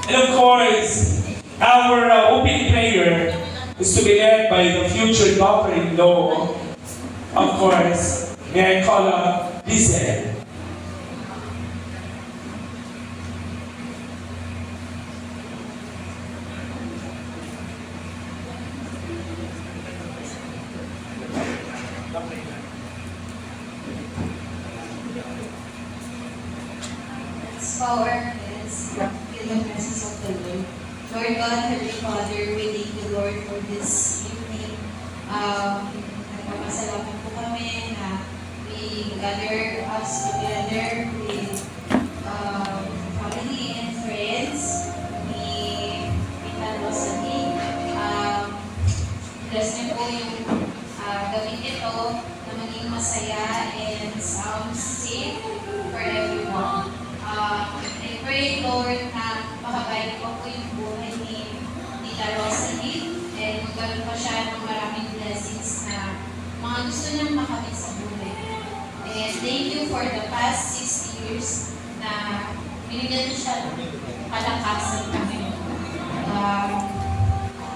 And of course, our opening prayer is to be led by the future daughter-in-law. Of course, may I call up Lizelle. Bow our heads in the presence of the Lord. Lord God, Heavenly Father, we thank you, Lord, for this evening. Nagpapasalamat po kami na we gather us together with family and friends. Ni Tita Rosalie. Bless niyo po yung gawin ito na maging masaya and safe for everyone. I pray, Lord, na makabalik po yung buhay ni Tita Rosalie and magkaroon pa siya ng maraming blessings na mga gusto niyang makamit sa buhay. And thank you for the past 6 years na binigyan niyo siya ng kalakasan kami.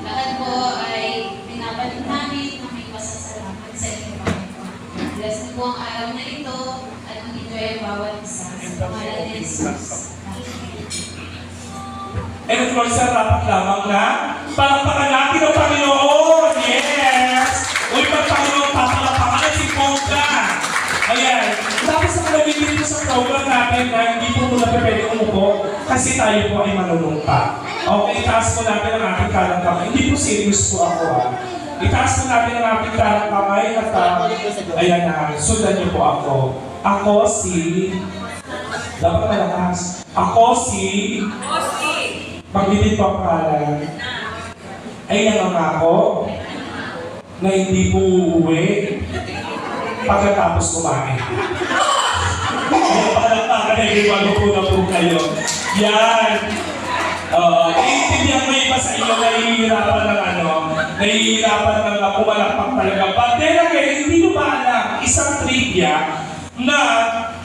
Lahat po ay binabalik namin na may pasasalamat sa inyo, Panginoon. Bless niyo po ang araw na ito at mag-enjoy ang bawat isa. Sa pangalan ni Jesus. And of course, dapat lamang na palakpakan natin ang Panginoon. Yes! Uy, Panginoon, papalakpakan si Pongka. Ayan. Tapos na kalabit dito sa program natin na hindi po muna pwede umupo kasi tayo po ay manunungka. Okay, itaas po natin ang ating kalang kamay. Hindi po serious po ako ha. Itaas po natin ang ating kalang kamay at ayan na, sundan niyo po ako. Ako si... Dapat malakas. Ako si... Magbibig po ang pangalan. Ay nangangako na hindi po uuwi pagkatapos kumain. Palakpakan na yung bago po na po kayo. Yan! Iintindihan mo iba sa inyo na nahihirapan ng pumalakpak talaga. But then again, hindi mo ba alam, isang trivia na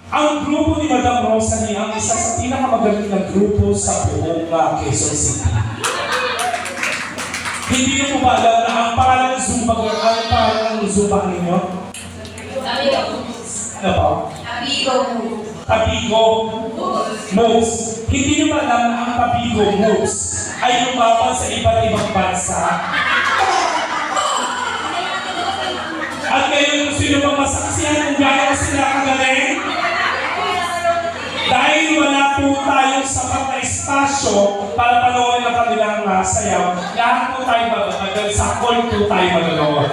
ang grupo ni Madam Rosalie ang isa sa pinakamagaling na grupo sa buong Quezon City. Hindi niyo po ba alam na ang pangalan ng Zumba ninyo? Tabigo. Ano po? Tabigo Moves. Hindi niyo ba alam na ang Tabigo Moves ay lumaban sa iba't ibang bansa? At ngayon gusto niyo bang masaksihan kung gano'n sila kagaling? Dahil wala po tayong sapat na espasyo para panoorin ang kanilang sayaw, lahat po tayo magagagal sa call po tayo magagawa.